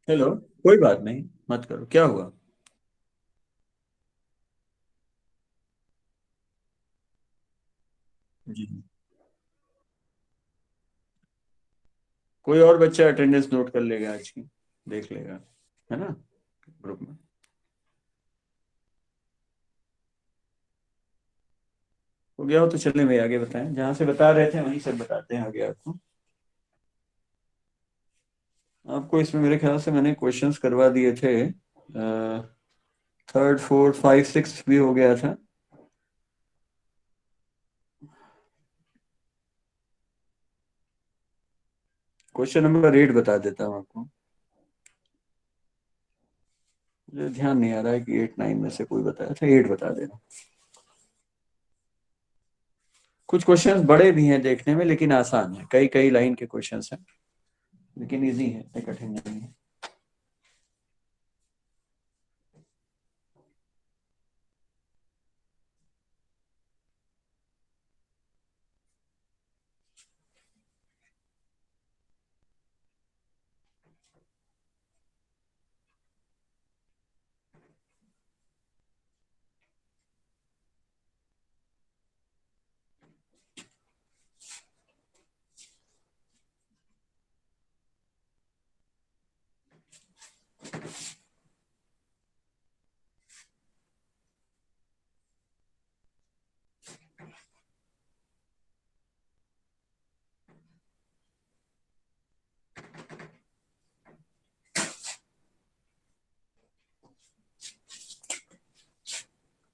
Hello. कोई बात नहीं, मत करो। क्या हुआ? जी। कोई और बच्चा अटेंडेंस नोट कर लेगा आज की, देख लेगा, है ना, ग्रुप में। हो गया हो तो चलें भाई, आगे बताएं। जहाँ से बता रहे थे वहीं से बताते हैं आगे आपको। आपको इसमें मेरे ख्याल से मैंने क्वेश्चंस करवा दिए थे। थर्ड फोर्थ फाइव सिक्स भी हो गया था। क्वेश्चन नंबर 8 बता देता हूँ आपको। मुझे ध्यान नहीं आ रहा है कि 8 9 में से कोई बताया था। 8 बता देना। कुछ क्वेश्चंस बड़े भी हैं देखने में, लेकिन आसान है। कई कई लाइन के क्वेश्चंस हैं, लेकिन इजी है, इतने कठिन नहीं है।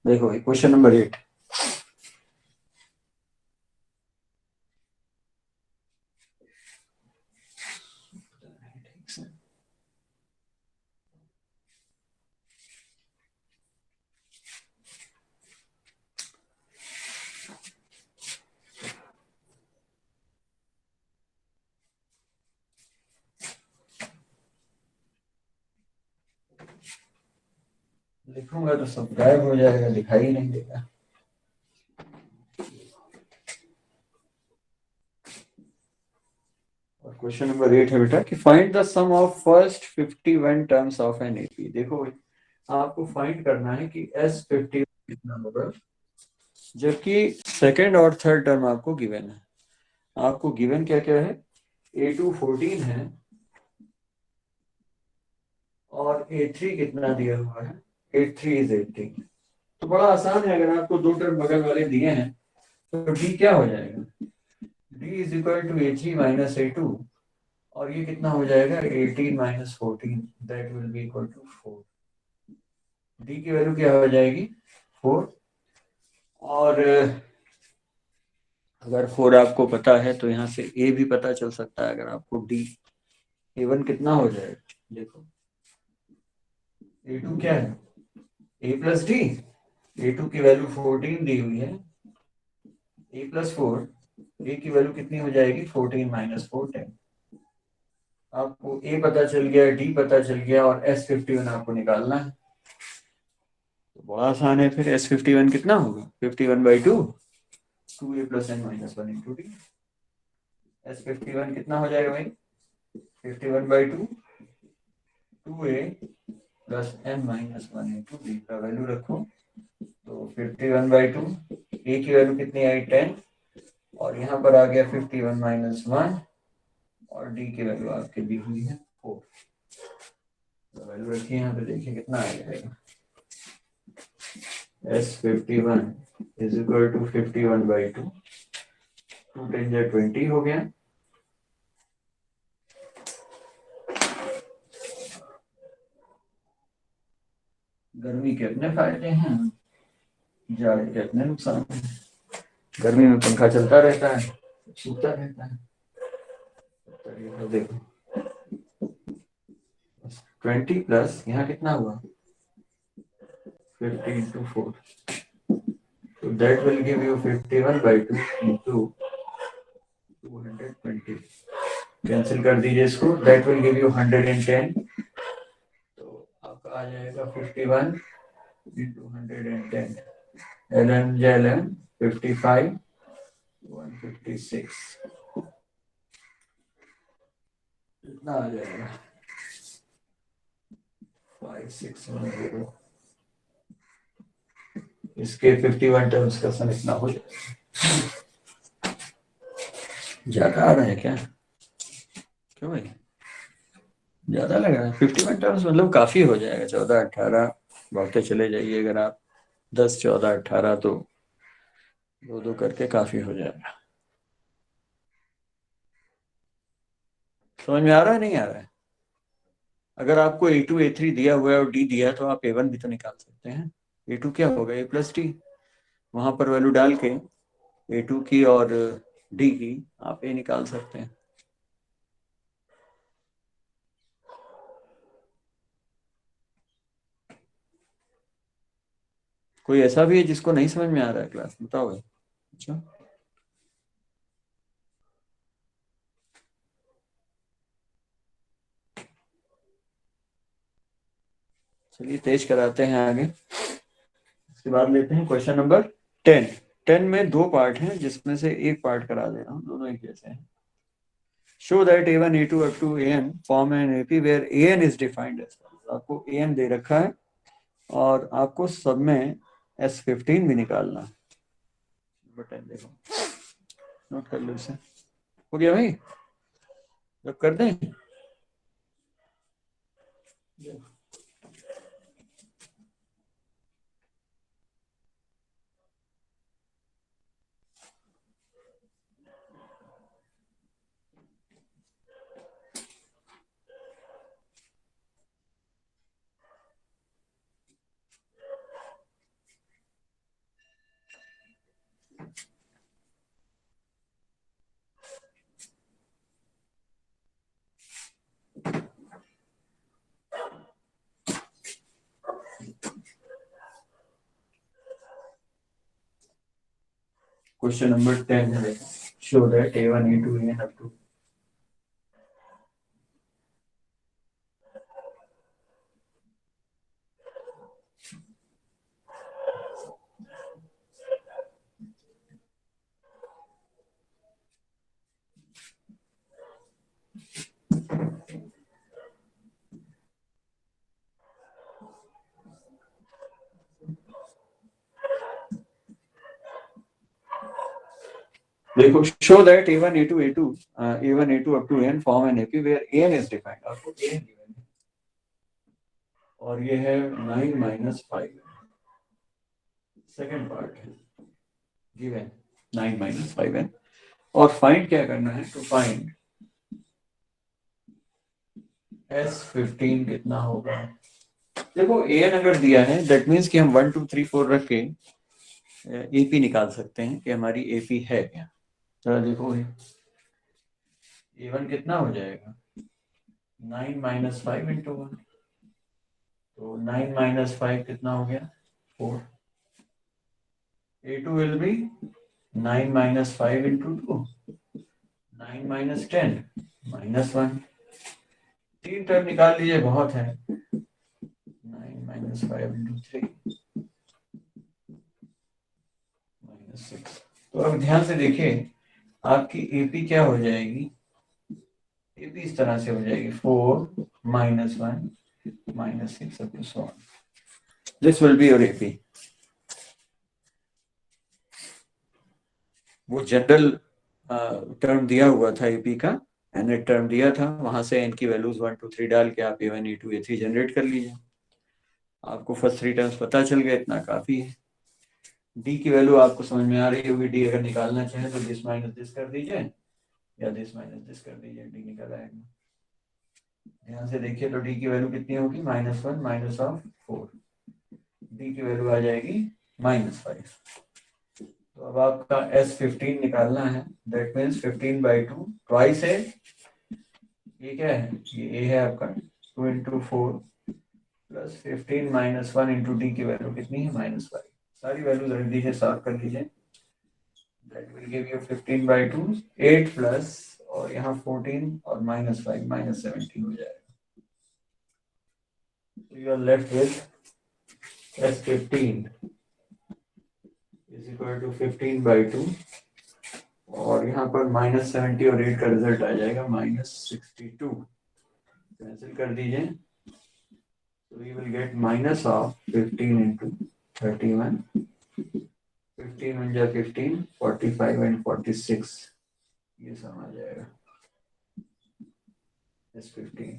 देखो क्वेश्चन नंबर 8। लिखूंगा तो सब गायब हो जाएगा, दिखाई ही नहीं देगा। और क्वेश्चन नंबर 8 है बेटा कि find the sum of first 51 terms of an AP. देखो, आपको फाइंड करना है कि S50 कितना होगा, जबकि सेकंड और थर्ड टर्म आपको गिवन है। आपको गिवन क्या क्या है? A2 14 है, और A3 कितना दिया हुआ है? 8 3 इज 18। तो बड़ा आसान है। अगर आपको दो टर्म बगल वाले दिए हैं तो D क्या हो जाएगा? D is equal to A3 minus A2। और ये कितना हो जाएगा? 18 minus 14, that will be equal to 4। D की वैल्यू क्या हो जाएगी? 4। और अगर 4 आपको पता है तो यहाँ से ए भी पता चल सकता है। अगर आपको डी A1 कितना हो जाएगा, देखो। A2 क्या है? A+D। A2 की वैल्यू 14 दी हुई है। A+4। ए की वैल्यू कितनी हो जाएगी? 14 माइनस 4 10। आपको ए पता चल गया, डी पता चल गया, और S51 आपको निकालना है। तो बड़ा आसान है। फिर S51 कितना होगा? 51/2। 2a+n-1 × d। S51 कितना हो जाएगा भाई? 51/2 2a+n-1 × d का वैल्यू रखो। तो 51/2, ए की वैल्यू कितनी आई? 10। और यहाँ पर आ गया 51 - 1। और डी की वैल्यू आपके दी हुई है 4। तो वैल्यू रखिए यहाँ पे, देखिए कितना आ जाएगा। S51 is equal to 51/2। 2 × 10 = 20 हो गया। गर्मी के अपने फायदे हैं, जाड़े के अपने नुकसान हैं। गर्मी में पंखा चलता रहता है, सूखता रहता है। तो देखो, 20 प्लस यहाँ कितना हुआ? 50 × 4। तो that will give you 51/2 into 220। Cancel कर दीजिए इसको, दैट विल गिव यू 110। तो आपका आ जाएगा 51 इंटू 110। 11 55 156। इतना आ जाएगा। 5610, इसके 51 टर्म्स का सम इतना हो जाएगा। ज्यादा आ रहा है क्या? क्यों भाई, ज्यादा लग रहा है? 51 टर्म्स मतलब काफी हो जाएगा। 14 18 बढ़ते चले जाइए अगर आप, 10 14 18, तो दो दो करके काफी हो जाएगा। समझ में आ रहा है नहीं आ रहा है? अगर आपको A2 A3 दिया हुआ है और D दिया है तो आप A1 भी तो निकाल सकते हैं। A2 क्या होगा, A प्लस D, वहां पर वैल्यू डाल के A2 की और D की आप A निकाल सकते हैं। कोई ऐसा भी है जिसको नहीं समझ में आ रहा है क्लास, बताओ भाई। अच्छा, चलिए तेज कराते हैं आगे। इसके बाद लेते हैं क्वेश्चन नंबर 10। 10 में दो पार्ट हैं जिसमें से एक पार्ट करा दे रहा हूँ, दोनों एक जैसे हैं। Show that A1 A2 up to AN form an AP where AN is defined as follows। आपको AN दे रखा है और आपको सब में S15 भी निकालना है। बटन देखो, नोट कर लो इसे। हो गया भाई, जब कर दें। क्वेश्चन नंबर 10 है, show that A1 A2 AN up to। देखो, show that A1 A2 A2 A1 A2 up to AN form an AP where AN is defined। आपको AN given है और ये है 9 - 5। सेकेंड पार्ट है गिवन 9 - 5n। और find क्या करना है, तो फाइंड S15 कितना होगा। देखो AN अगर दिया है दैट मीन्स कि हम 1 2 3 4 रख के AP निकाल सकते हैं कि हमारी AP है क्या। चलो देखो A1 कितना हो जाएगा, 9 - 5 इंटू 1, तो 9 - 5 कितना हो गया, 4। A2 will be 9 - 5 into 2, 9 - 10 -1। तीन टर्म निकाल लीजिए, बहुत है। 9 - 5 into 3 -6। तो अब ध्यान से देखिए, आपकी AP क्या हो जाएगी, AP इस तरह से हो जाएगी 4 - 1 -6 up to so on। This will be your AP। वो जनरल टर्म दिया हुआ था AP का, एनेट टर्म दिया था, वहां से n की वैल्यूज 1 2 3 डाल के आप A1 A2 A3 जनरेट कर लीजिए। आपको फर्स्ट 3 टर्म्स पता चल गया, इतना काफी है। D की वैल्यू आपको समझ में आ रही होगी, D अगर निकालना चाहे तो दिस माइनस दिस कर दीजिए या दिस माइनस दिस कर दीजिए, D निकल आएगा। ध्यान से देखिए तो D की वैल्यू कितनी होगी, -1 माइनस ऑफ 4। D की वैल्यू आ जाएगी -5। तो अब आपका S15 निकालना है, दैट मीन्स 15/2 ट्वाइस है। ये क्या है, ये A है आपका, 2 into 4 प्लस 15 - 1 इंटू D की वैल्यू कितनी है, -5। सारी वैल्यूज रख दीजिए, सॉल्व कर लीजिए। That will give you 15/2, 8 plus और यहाँ 14 और -5 -17 हो जाएगा। So you are left with S15 is equal to 15/2 और यहाँ पर -70 और 8 का रिजल्ट आ जाएगा -62। कैंसिल कर दीजिए, So we will get minus of 15 into 31. 15 1 जा 15, 45 and 46. ये सम आ जाएगा S15.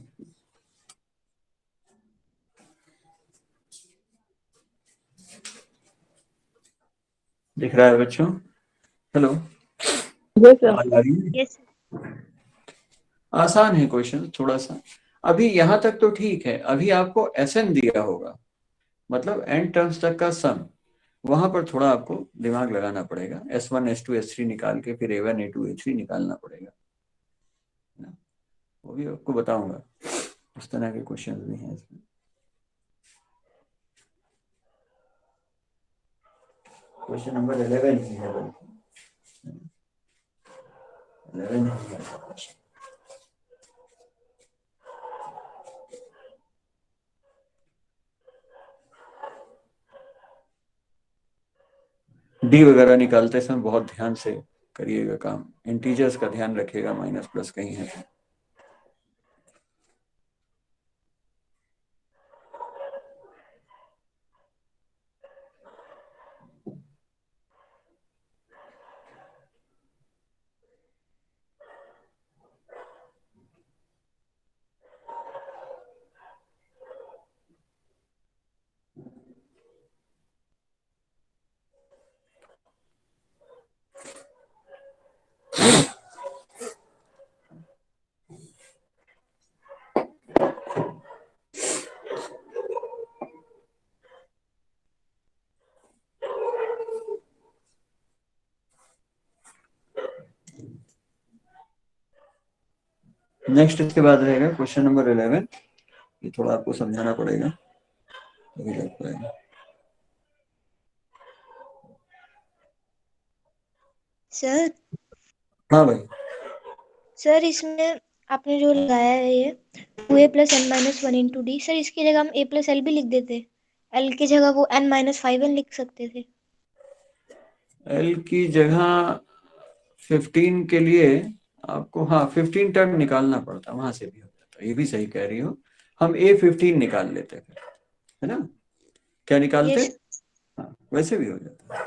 दिख रहा है बच्चों? Hello, Yes, sir. आवाज आ रही है? Yes. आसान है क्वेश्चन थोड़ा सा. अभी यहां तक तो ठीक है. अभी आपको SN दिया होगा, मतलब n टर्म्स तक का सम. वहां पर थोड़ा आपको दिमाग लगाना पड़ेगा. S1 S2 S3 निकाल के फिर A1 A2 A3 निकालना पड़ेगा. वो भी आपको बताऊंगा. इस तरह के क्वेश्चन भी हैं इसमें. क्वेश्चन नंबर 11 ही है. 11 ही है. डी वगैरह निकालते समय बहुत ध्यान से करिएगा काम. इंटीजर्स का ध्यान रखिएगा, माइनस प्लस कहीं है. नेक्स्ट इसके बाद रहेगा क्वेश्चन नंबर 11. ये थोड़ा आपको समझाना पड़ेगा तभी लग पाएगा. सर हाँ भाई. सर इसमें आपने जो लगाया है ये 2a plus n minus 1 into D, sir इसकी जगह हम a प्लस एल भी लिख देते. l की जगह वो n माइनस 5n लिख सकते थे. एल की जगह 15 के लिए आपको, हाँ 15 टर्म निकालना पड़ता, वहां से भी हो जाता. ये भी सही कह रही हो. हम A15 निकाल लेते फिर, है ना? क्या निकालते? यस. हाँ, वैसे भी हो जाता.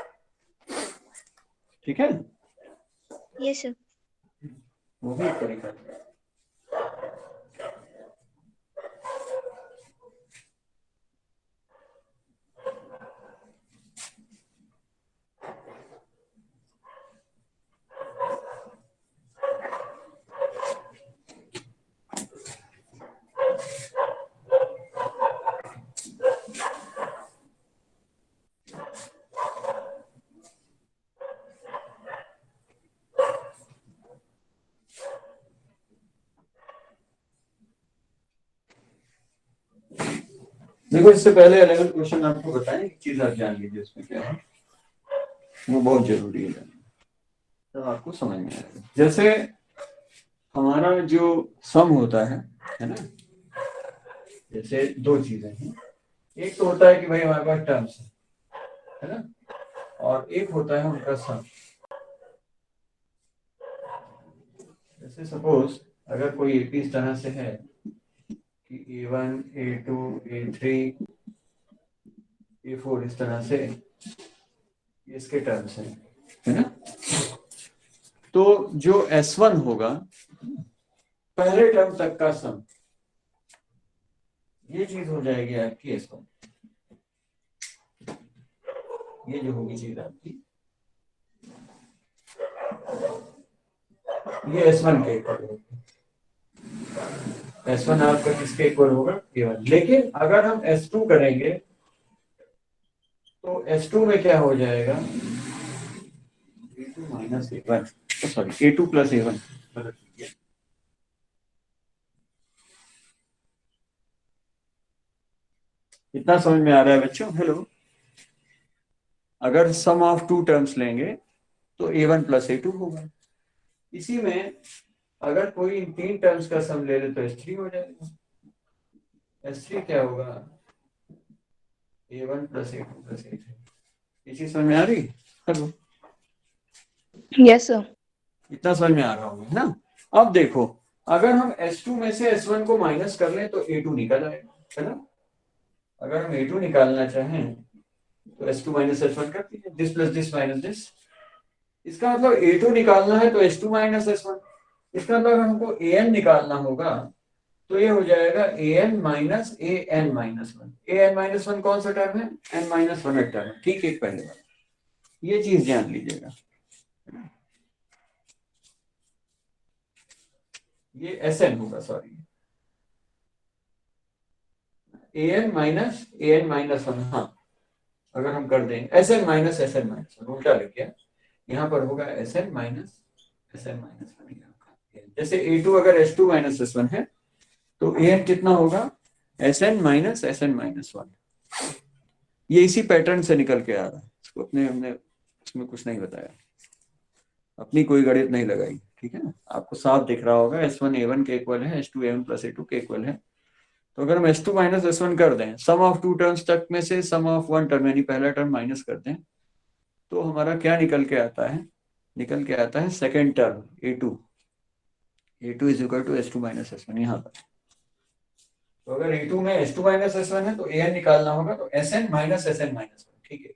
ठीक है, यस सर. वो भी एक तरीका है. देखो, इससे पहले 11 क्वेश्चन आपको बताएं, एक चीज आप जान लीजिए उसमें क्या है, वो बहुत जरूरी है, तो आपको समझ में आएगा. जैसे हमारा जो सम होता है ना, जैसे दो चीजें हैं. एक तो होता है कि भाई हमारे पास टर्म्स है ना, और एक होता है उनका सम. जैसे सपोज अगर कोई एपी इस तरह से है कि A1 A2 A3 A4 इस तरह से इसके टर्म्स हैं, है ना. तो जो S1 होगा, पहले टर्म तक का सम, ये चीज हो जाएगी आपकी S1. ये जो होगी चीज आपकी, ये S1 के इक्वल होगी. S1 आपका किसके इक्वल होगा? A1. लेकिन अगर हम S2 करेंगे तो S2 में क्या हो जाएगा? A2 minus A1, sorry A2 plus A1. इतना समझ में आ रहा है बच्चों? हेलो. अगर सम ऑफ टू टर्म्स लेंगे तो A1 प्लस A2 होगा. इसी में अगर कोई इन तीन टर्म्स का सम ले ले तो S3 हो जाएगा. S3 क्या होगा? A1 plus A2 plus A3. ये चीज समझ में आ रही? हेलो. Yes, sir. इतना समझ में आ रहा होगा, है ना? अब देखो, अगर हम S2 में से S1 को माइनस कर लें तो A2 निकल आएगा, है ना? अगर हम A2 निकालना चाहें तो S2 माइनस S1 कर दीजिए, this plus this minus this. इसका मतलब A2 निकालना है तो S2 माइनस S1। इसका मतलब हमको AN निकालना होगा तो ये हो जाएगा AN minus AN minus 1। AN minus 1 कौन सा टर्म है? N minus 1 term. ठीक है, पहले वाला ये चीज जान लीजिएगा। ये SN होगा, सॉरी, AN माइनस 1। हाँ, अगर हम कर दें SN माइनस SN माइनस 1, उल्टा लिख गया, यहाँ पर होगा SN माइनस SN माइनस 1। जैसे A2 अगर S2 माइनस S1 है तो AN कितना होगा? SN minus SN minus 1। ये इसी पैटर्न से निकल के आ रहा है, इसको अपने हमने इसमें कुछ नहीं बताया, अपनी कोई गणित नहीं लगाई। ठीक है ना, आपको साफ दिख रहा होगा S1 A1 के इक्वल है, S2 A1 प्लस A2 के इक्वल है। तो अगर हम S2 माइनस S1 कर दें, सम ऑफ टू टर्म्स तक में से सम ऑफ वन टर्म यानी पहला टर्म माइनस कर दें, तो हमारा क्या निकल के आता है? निकल के आता है second term A2। A2 is equal to S2 minus S1 यहाँ पर। तो अगर A2 में S2 माइनस S1 है तो AN निकालना होगा तो SN माइनस SN माइनस 1। ठीक है,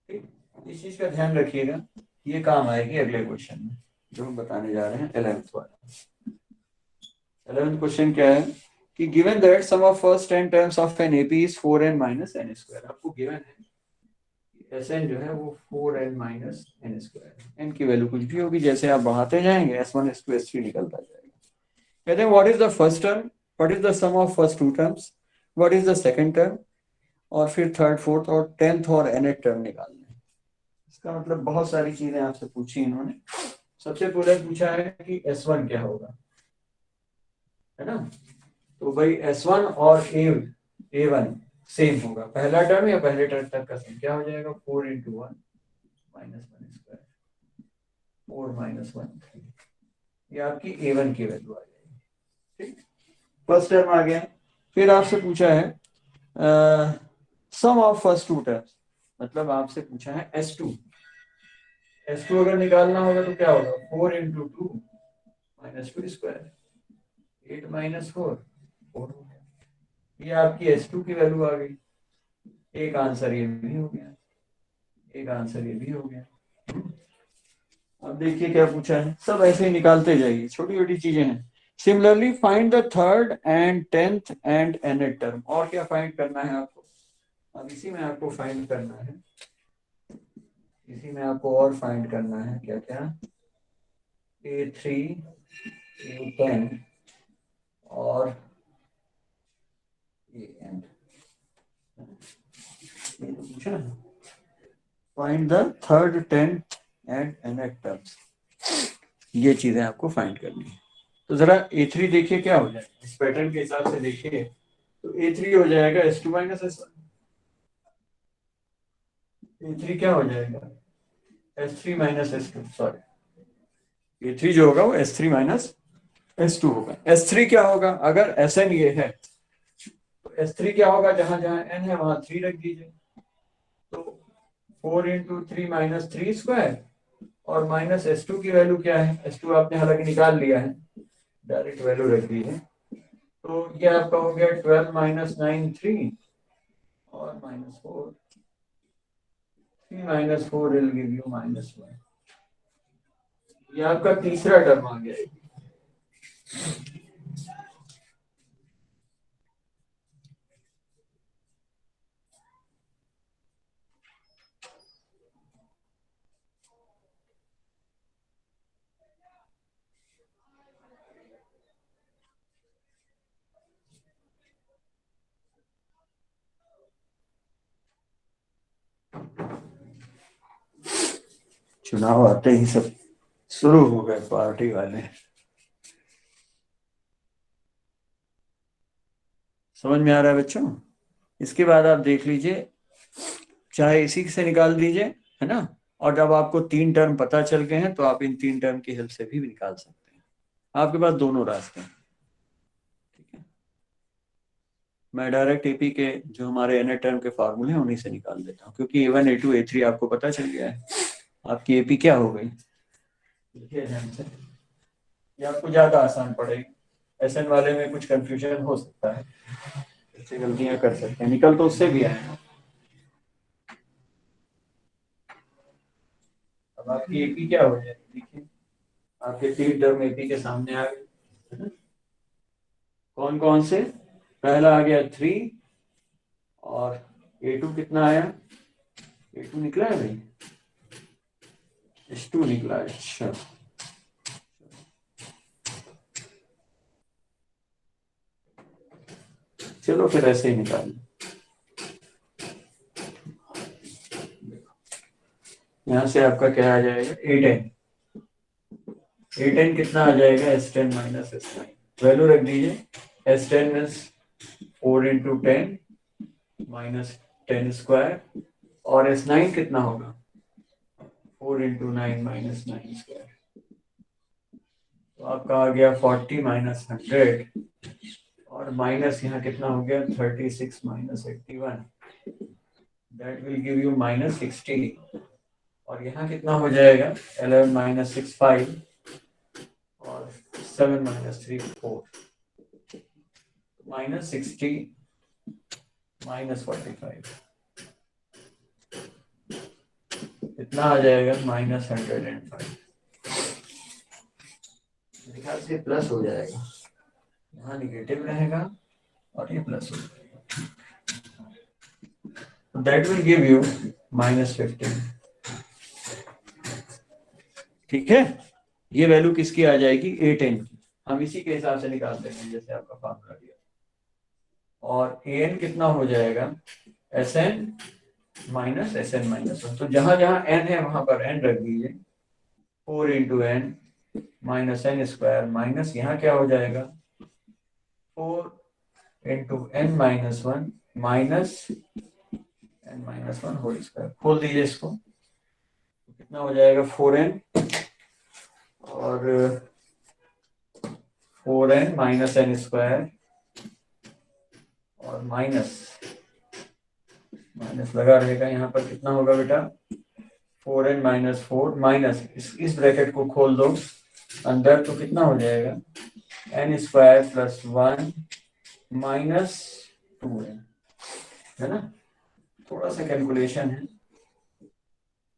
ठीक, इस चीज का ध्यान रखिएगा, ये काम आएगी अगले क्वेश्चन में जो हम बताने जा रहे हैं 11th वाला। 11th क्वेश्चन क्या है कि given that sum of first 10 terms of an AP is 4n minus n square. आपको गिवन है SN जो है वो 4n minus n square. n की वैल्यू कुछ भी होगी, जैसे आप बढ़ाते जाएंगे S1 S2 S3 निकलता जाएगा। कहते हैं what is the first term, what is the sum of first two terms, what is the second term, और फिर थर्ड फोर्थ और 10th और nth टर्म निकालना है। इसका मतलब बहुत सारी चीजें आपसे पूछी इन्होंने। सबसे पहले पूछा है कि S1 क्या होगा, है ना? तो भाई S1 और A1 सेम होगा, पहला टर्म या पहले टर्म तक का सम क्या हो जाएगा? 4 इंटू 1 माइनस 1 स्क्वायर, 4 माइनस 1 3। ये आपकी A1 की वैल्यू आ जाएगी। ठीक, फर्स्ट टर्म आ गया। फिर आपसे पूछा है sum of first two terms, मतलब आपसे पूछा है S2 अगर निकालना होगा तो क्या होगा? 4 इंटू 2 माइनस 2 स्क्वायर, 8 माइनस 4 4 हो गया। ये आपकी S2 की वैल्यू आ गई। एक आंसर ये भी हो गया, एक आंसर ये भी हो गया। अब देखिए क्या पूछा है, सब ऐसे ही निकालते जाइए, छोटी छोटी चीजें हैं। Similarly find the third and 10th and nth term. और क्या फाइंड करना है आपको? अब इसी में आपको फाइंड करना है, इसी में आपको और फाइंड करना है क्या क्या? A3 A10 और AN। ये तो पूछा है, find the third 10th and nth terms. ये चीजें आपको फाइंड करनी है। तो जरा A3 देखिए क्या हो जाएगा, इस पैटर्न के हिसाब से देखिए तो A3 हो जाएगा S2 माइनस S1। A3 क्या हो जाएगा? S3 minus S2, sorry, A3 जो होगा वो S3 माइनस S2 होगा। S3 क्या होगा? अगर SN ये है तो S3 क्या होगा? जहां जहां n है वहां 3 रख दीजिए। तो 4 इंटू 3 माइनस 3 स्क्वायर, और माइनस S2 की वैल्यू क्या है? S2 आपने हालांकि निकाल लिया है, डायरेक्ट वैल्यू रख दी है। तो ये आपका हो गया 12 माइनस 9 3 और minus 4, 3 minus 4 will give you minus 1। ये आपका तीसरा टर्म आ गया है। चुनाव आते ही सब शुरू हो गए पार्टी वाले। समझ में आ रहा है बच्चों? इसके बाद आप देख लीजिए, चाहे इसी से निकाल दीजिए, है ना? और जब आपको 3 टर्म पता चल गए हैं तो आप इन 3 टर्म की हेल्प से भी निकाल सकते हैं। आपके पास दोनों रास्ते हैं। ठीक है, मैं डायरेक्ट एपी के जो हमारे एन टर्म के फार्मूले हैं उन्हीं से निकाल देता हूँ, क्योंकि A1 A2 A3 आपको पता चल गया है। आपकी एपी क्या हो गई? देखिए ध्यान से, ये आपको ज्यादा आसान पड़ेगी। SN वाले में कुछ कंफ्यूजन हो सकता है। ऐसे गलतियां कर सकते हैं, निकल तो उससे भी आएगा। अब आपकी एपी क्या हो जाएगी, देखिए आपके 3 टर्म एपी के सामने आ गए। कौन कौन से, पहला आ गया 3 और A2 कितना आया, A2 निकला है भाई, H2 निकला है। अच्छा चलो फिर ऐसे ही निकाल, यहाँ से आपका क्या आ जाएगा A10, A10 कितना आ जाएगा S10 माइनस S9, वैल्यू रख दीजिए। S10 means 4 into 10 minus 10 square, और S9 कितना होगा 4 इंटू 9 माइनस 9 स्क्वायर। तो आपका आ गया 40 माइनस 100, और माइनस यहाँ कितना हो गया 36 minus 81, that will give you minus 60। और यहाँ कितना हो जाएगा 11 माइनस 6 5, और 7 माइनस 3 4, माइनस 60 माइनस 45, कितना आ जाएगा माइनस 105। मेरे ख्याल से प्लस हो जाएगा, यहाँ निगेटिव रहेगा और ये प्लस हो जाएगा, that will give you minus 15। ठीक है, ये वैल्यू किसकी आ जाएगी A10 की, हम इसी के हिसाब से निकालते हैं जैसे आपका फार्मूला दिया। और AN कितना हो जाएगा SN माइनस SN माइनस 1, तो जहां जहां n है वहां पर n रख दीजिए। 4 into n minus n square, minus यहाँ क्या हो जाएगा 4 into n minus 1 minus n minus 1 whole square. खोल दीजिए इसको, तो कितना हो जाएगा 4n और 4n माइनस n स्क्वायर, और माइनस माइनस लगा रहेगा यहाँ पर, कितना होगा बेटा 4n माइनस 4 माइनस इस ब्रैकेट को खोल दो अंदर, तो कितना हो जाएगा n square plus 1 minus 2n, है ना। थोड़ा सा कैलकुलेशन है,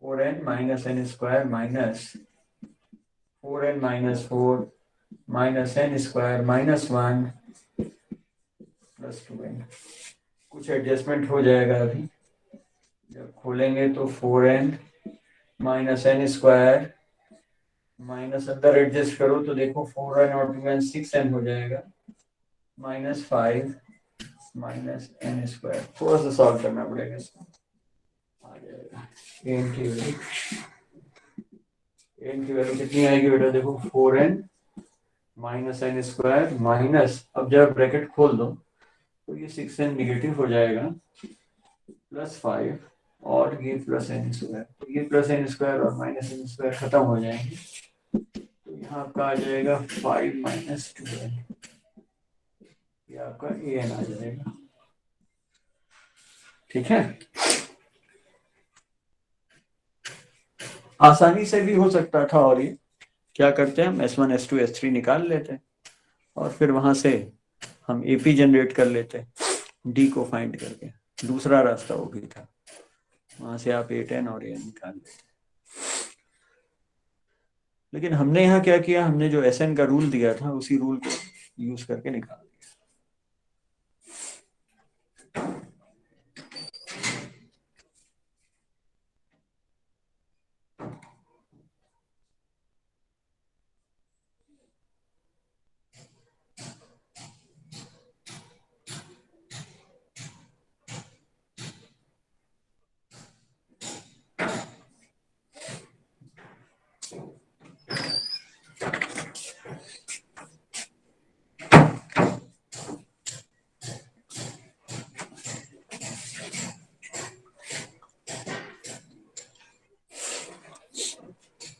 4n minus n square minus 4n minus 4 minus n square minus 1 plus 2n। कुछ एडजस्टमेंट हो जाएगा अभी, जब खोलेंगे तो 4n minus n square minus अंदर एडजस्ट करो तो देखो 4n और 2n 6n हो जाएगा, माइनस 5 माइनस n स्क्वायर। थोड़ा सा सॉल्व करना पड़ेगा इसको, आ जाएगा n की वैल्यू कितनी आएगी बेटा, देखो 4n minus n square minus, अब जब ब्रैकेट खोल दो तो ये 6n निगेटिव हो जाएगा, प्लस 5 और ये प्लस n स्क्वायर, तो ये प्लस n स्क्वायर और माइनस n स्क्वायर खत्म हो जाएंगे, तो यहाँ आपका आ जाएगा 5 माइनस 2n, ये आपका an आ जाएगा। ठीक है, आसानी से भी हो सकता था, और ये क्या करते हैं हम S1 S2 S3 निकाल लेते हैं और फिर वहां से हम AP जनरेट कर लेते हैं D को फाइंड करके, दूसरा रास्ता वो भी था, वहां से आप A10 और AN निकाल लेते। लेकिन हमने यहाँ क्या किया, हमने जो SN का रूल दिया था उसी रूल को यूज करके निकाल दिया।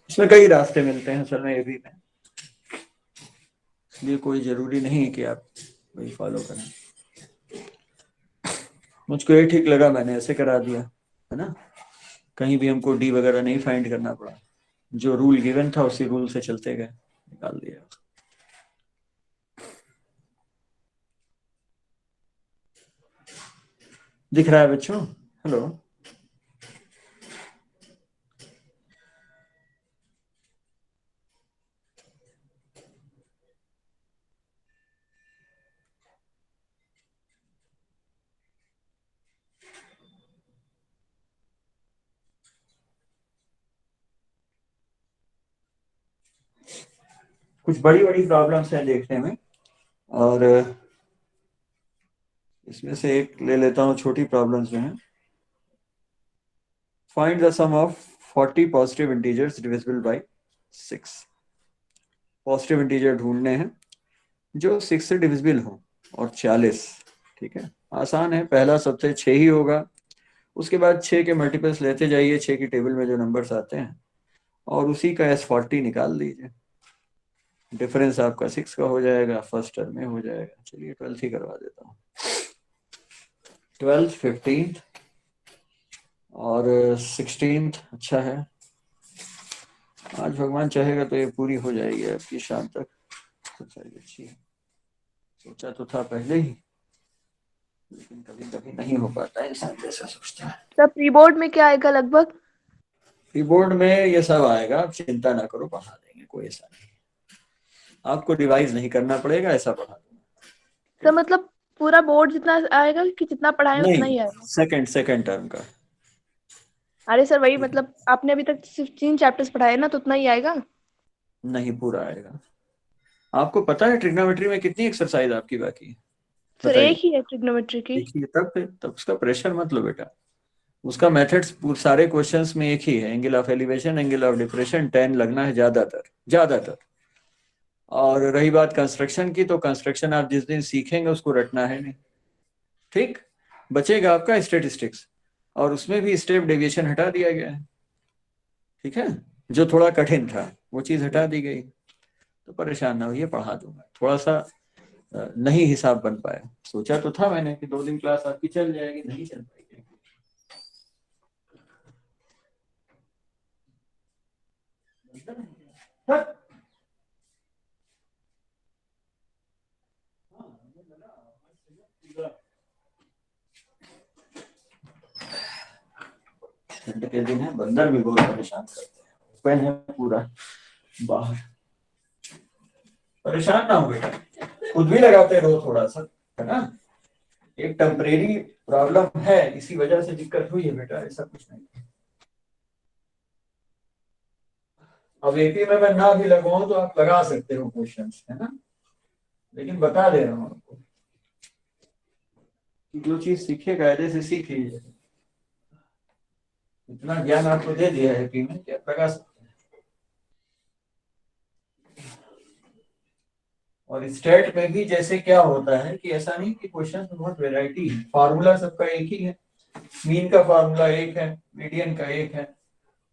इसमें कई रास्ते मिलते हैं असल में AB में, इसलिए कोई जरूरी नहीं कि आप वही फॉलो करें। मुझको ये ठीक लगा, मैंने ऐसे करा दिया, है ना, कहीं भी हमको D वगैरह नहीं फाइंड करना पड़ा, जो रूल गिवन था उसी रूल से चलते गए, निकाल दिया। दिख रहा है बच्चों? हेलो, कुछ बड़ी बड़ी प्रॉब्लम्स हैं देखने में, और इसमें से एक ले लेता हूँ छोटी प्रॉब्लम्स जो हैं। Find the sum of 40 positive integers divisible by 6। Positive integer ढूंढने हैं जो 6 से डिविजिबल हो, और 40। ठीक है, आसान है। पहला सबसे 6 ही होगा, उसके बाद 6 के मल्टीपल्स लेते जाइए 6 की टेबल में जो नंबर्स आते हैं, और उसी का S40 निकाल दीजिए। डिफरेंस आपका 6 का हो जाएगा, फर्स्ट टर्म में हो जाएगा। चलिए 12th ही करवा देता हूँ। 12th, 15th और 16th। अच्छा है, आज भगवान चाहेगा तो ये पूरी हो जाएगी आपकी शाम तक। तो चलिए अच्छी है, सोचा तो था पहले ही, लेकिन कभी कभी नहीं हो पाता है इंसान जैसा सोचता है। सर प्री बोर्ड में क्या आएगा लगभग? कीबोर्ड में ये सब आएगा, आप चिंता ना करो, पढ़ा देंगे, कोई ऐसा नहीं। आपको रिवाइज नहीं करना पड़ेगा, ऐसा पढ़ा दूंगा। सर मतलब पूरा बोर्ड जितना आएगा कि जितना पढ़ाए उतना नहीं, ही आएगा? सेकंड टर्म का। अरे सर वही मतलब आपने अभी तक सिर्फ 3 चैप्टर्स पढ़ाए ना, तो उतना ही आएगा? नहीं, पूरा आएगा। आपको पता है ट्रिग्नोमेट्री में कितनी एक्सरसाइज आपकी बाकी है? सर एक बताइए। ही है ट्रिग्नोमेट्री की। देखिए, तब उसका प्रेशर मत लो बेटा। उसका मेथड्स सारे क्वेश्चंस में एक ही है, angle of elevation, angle of depression, tan लगना है ज्यादातर ज्यादातर। और रही बात कंस्ट्रक्शन की, तो कंस्ट्रक्शन आप जिस दिन सीखेंगे उसको रटना है नहीं। ठीक, बचेगा आपका स्टेटिस्टिक्स, और उसमें भी स्टेप डेविएशन हटा दिया गया है। ठीक है, जो थोड़ा कठिन था वो चीज हटा दी गई, तो परेशान ना होइए, पढ़ा दूंगा। थोड़ा सा नहीं हिसाब बन पाया, सोचा तो था मैंने कि 2 दिन क्लास आपकी चल जाएगी, नहीं चल पाएगी। ठंड के दिन है, बंदर भी बहुत परेशान करते हैं, ओपन है पूरा बाहर। परेशान ना हो बेटा, खुद भी लगाते रहो थोड़ा सा, है ना। एक टेम्परेरी प्रॉब्लम है, इसी वजह से दिक्कत हुई है बेटा, ऐसा कुछ नहीं। अब एपी में मैं ना भी लगवाऊं तो आप लगा सकते हो क्वेश्चंस, है ना, लेकिन बता दे रहा हूं आपको कि जो चीज सीखे कायदे से सीख लीजिए। इतना ज्ञान आपको दे दिया है एपी में कि आप लगा सकते हैं। और स्टेट में भी जैसे क्या होता है कि ऐसा नहीं कि क्वेश्चन में बहुत वेराइटी है, फार्मूला सबका एक ही है। मीन का फार्मूला एक है, मीडियन का एक है,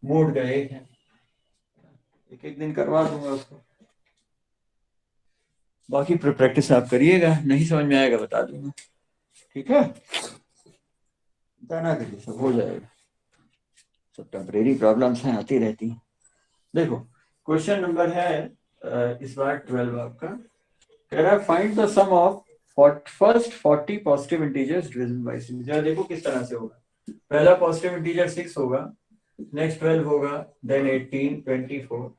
मोड का एक है। एक एक दिन करवा दूंगा उसको, बाकी प्रैक्टिस आप करिएगा, नहीं समझ में आएगा बता दूंगा। ठीक है, ना करिए, सब हो जाएगा। सब टेम्परेरी प्रॉब्लम्स हैं, आती रहती हैं। देखो क्वेश्चन नंबर है इस बार 12 आपका, कह रहा है find the sum of first 40 positive integers divisible by 6। जरा देखो किस तरह से होगा। पहला पॉजिटिव इंटीजर 6 होगा, नेक्स्ट 12 होगा, देन 18, 24,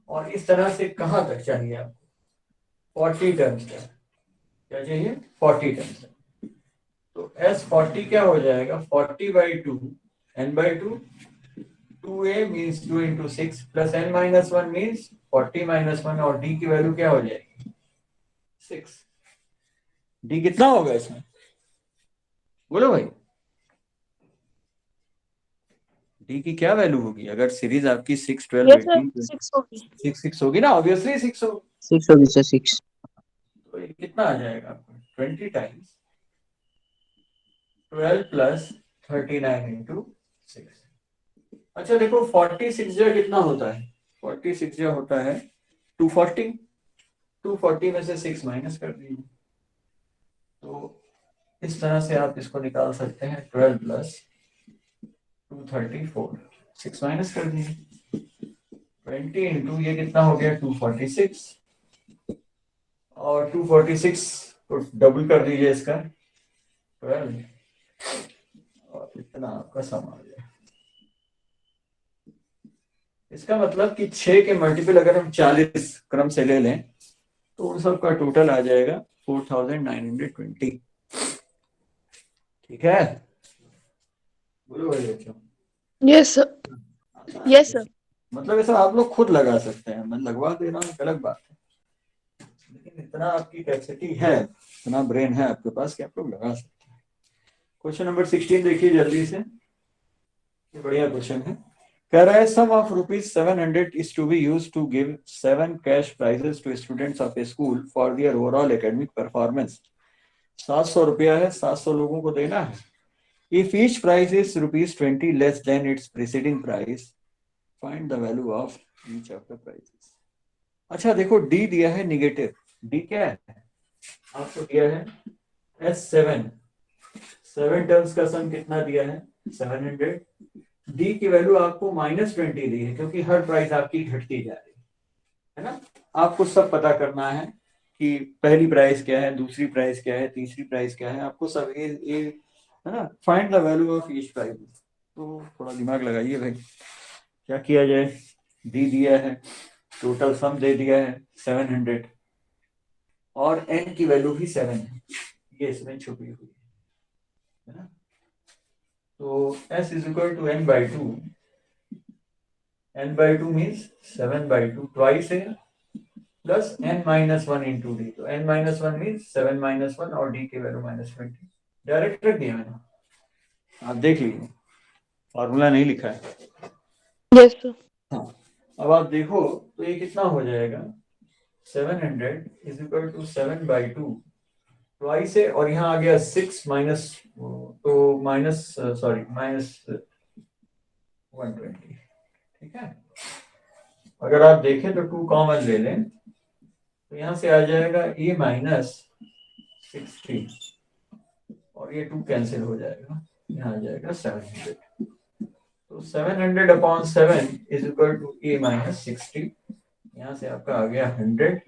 और इस तरह से कहां तक चाहिए आपको? 40 टर्म्स तक। क्या चाहिए? 40 टर्म्स तक। तो S40 क्या हो जाएगा? 40/2 n/2, 2a means 2 into 6 plus n-1 means 40-1, और d की वैल्यू क्या हो जाएगी? 6। d कितना होगा इसमें, बोलो भाई? d की क्या वैल्यू होगी अगर सीरीज आपकी 6, 12, यस सर 18, 6 होगी। 6 होगी ना, ऑब्वियसली 6 होगी। 6 होगी सर 6। तो ये कितना आ जाएगा आपको? 20 टाइम्स 12 प्लस 39 इंटू 6। अच्छा देखो 46 जो कितना होता है? 46 जो होता है 240। 240 में से 6 माइनस कर दीजिए, तो इस तरह से आप इसको निकाल सकते हैं। 12 प्लस 234, 6 माइनस कर दीजिए, 20 इंटू ये कितना हो गया? 246, और 246 को डबल कर दीजिए इसका 12, इतना आपका सम आ गया। इसका मतलब कि 6 के मल्टीपल अगर हम 40 क्रम से ले लें तो उन सब का टोटल आ जाएगा 4920। ठीक है, बोलो भाई बच्चों। Yes sir. Yes sir. मतलब ऐसा आप लोग खुद लगा सकते हैं, मैं लगवा दे रहा हूँ अलग बात है, लेकिन इतना आपकी कैपेसिटी है, इतना ब्रेन है आपके पास कि आप लोग लगा सकते हैं। क्वेश्चन नंबर 16 देखिए जल्दी से, ये बढ़िया क्वेश्चन है। कह रहा है sum of ₹700 is to be used to give 7 cash prizes to students of a school for their overall academic performance. 700 रुपया है, 700 लोगों को देना है। If each price is ₹20 less than its preceding price, find the value of each of the prices. अच्छा देखो, D दिया है निगेटिव। डी क्या है आपको दिया है? S7, 7 टर्म्स का सम कितना दिया है? 700। डी की वैल्यू आपको -20 दी है, क्योंकि हर प्राइस आपकी घटती जा रही है ना। आपको सब पता करना है कि पहली प्राइस क्या है, दूसरी प्राइस क्या है, तीसरी प्राइस क्या है, आपको सब ये है ना। Find the value of each price. तो थोड़ा दिमाग लगाइए भाई, क्या किया जाए। डी दिया है, टोटल सम दे दिया है 700, और n की वैल्यू भी 7 है, ये इसमें छुपी हुई है ना। तो s is equal to n/2। n/2 means 7/2, twice है, प्लस n-1 इंटू डी। तो n-1 मीन्स 7-1 और डी की वैल्यू -20। डायरेक्ट रख दिया मैंने, आप देख लीजिए, फॉर्मूला नहीं लिखा है। Yes sir. हाँ, अब आप देखो तो ये कितना हो जाएगा? 700 इज इक्वल टू 7/2 ट्वाइस है, और यहाँ आ गया 6 माइनस, तो -120। ठीक है, अगर आप देखें तो 2 कॉमन ले लें तो यहाँ से आ जाएगा A-60, और ये 2 कैंसिल हो जाएगा, यहाँ आ जाएगा 700। तो 700/7 इज इक्वल टू A-60। यहाँ से आपका आ गया 100।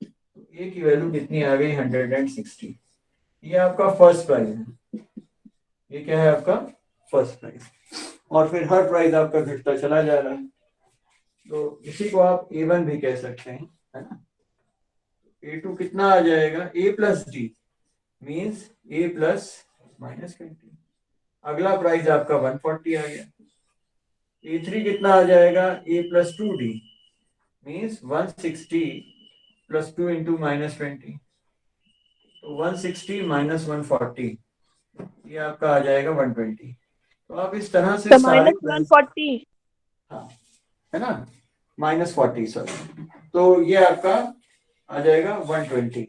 तो ए की वैल्यू कितनी आ गई? 160। ये आपका फर्स्ट प्राइस है, ये क्या है आपका फर्स्ट प्राइस, और फिर हर प्राइस आपका घटता चला जा रहा है। तो इसी को आप A1 भी कह सकते हैं, है ना। A2 कितना आ जाएगा? A+D means A plus -20। अगला प्राइस आपका 140 आ गया। A3 कितना आ जाएगा? A+2D means 160 + 2 × -20। तो 160 - 140, ये आपका आ जाएगा 120। तो आप इस तरह से तो सारे -140। हाँ, है ना, -40 सॉरी। तो ये आपका आ जाएगा 120।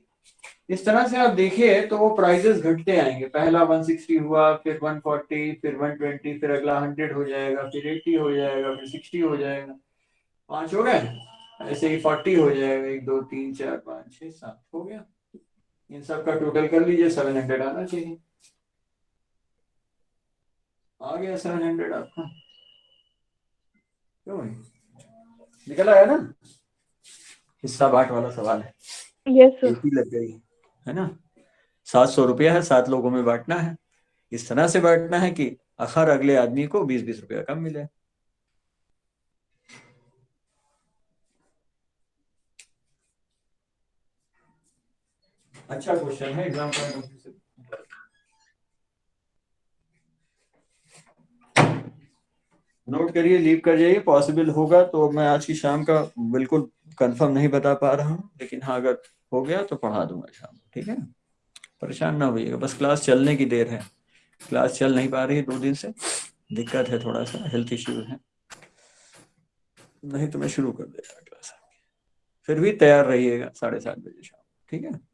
इस तरह से आप देखिए तो वो प्राइजेस घटते आएंगे। पहला 160 हुआ, फिर 140, फिर 120, फिर अगला 100 हो जाएगा, फिर 80 हो जाएगा, फिर 60 हो जाएगा। 5 हो गए, ऐसे ही 40 हो जाएगा। 1 2 3 4 5 6 7 हो गया। इन सब का टोटल कर लीजिए, 700 आना चाहिए। आ गया 700 आपका, क्यों भाई? निकल आया ना। हिस्सा बांट वाला सवाल है, यस सर। एक ही लग गई है ना। 700 रुपया है, 7 लोगों में बांटना है। इस तरह से बांटना है कि हर अगले आदमी को 20-20 रुपया कम मिले। अच्छा क्वेश्चन है, एग्जाम पॉइंट ऑफ व्यू से। नोट करिए, लीव कर जाइए। पॉसिबल होगा तो मैं आज की शाम का बिल्कुल कंफर्म नहीं बता पा रहा हूँ, लेकिन हाँ अगर हो गया तो पढ़ा दूंगा शाम को, ठीक है। परेशान ना होइएगा, बस क्लास चलने की देर है। क्लास चल नहीं पा रही है 2 दिन से, दिक्कत है, थोड़ा सा हेल्थ इश्यू है, नहीं तो मैं शुरू कर देगा क्लास। फिर भी तैयार रहिएगा 7:30 बजे शाम, ठीक है।